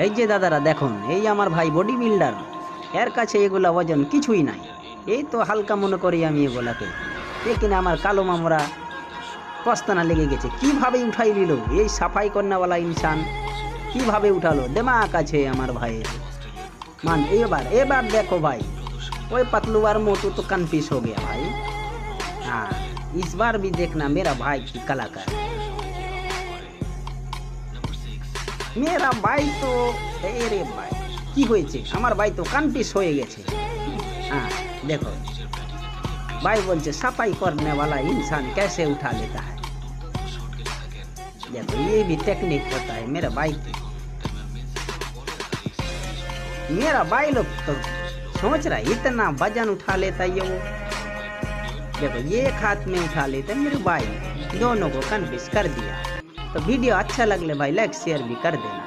এই যে দাদারা দেখুন, এই আমার ভাই বডি বিল্ডার, এর কাছে এগুলা ওজন কিছুই নাই। এই তো হালকা মনে করি আমি এগুলাকে, এ কিনা আমার কালো মামরা পস্তানা লেগে গেছে। কিভাবে উঠাই নিল এই সাফাই করনেওয়ালা ইনসান, কিভাবে উঠালো, দিমাগ আছে আমার ভাইয়ের। মান এবার এবার देखो भाई, ওই पतलूवार मोटू तो कन्फ्यूज हो गया भाई। हाँ, इस बार भी देखना मेरा भाई की कलाकार। मेरा भाई तो अरे भाई কি হয়েছে, আমার ভাই তো কনফিউজ হয়ে গেছে। हाँ देखो भाई बोलते सफाई करने वाला इंसान कैसे उठा लेता है। देखो ये भी टेक्निक होता है मेरा भाई की। मेरा भाई लोग तो सोच रहा है इतना वजन उठा लेता है ये वो। देखो ये एक हाथ में उठा लेता है मेरे भाई, दोनों को कन्फ्यूज कर दिया। तो वीडियो अच्छा लगले भाई लाइक शेयर भी कर देना।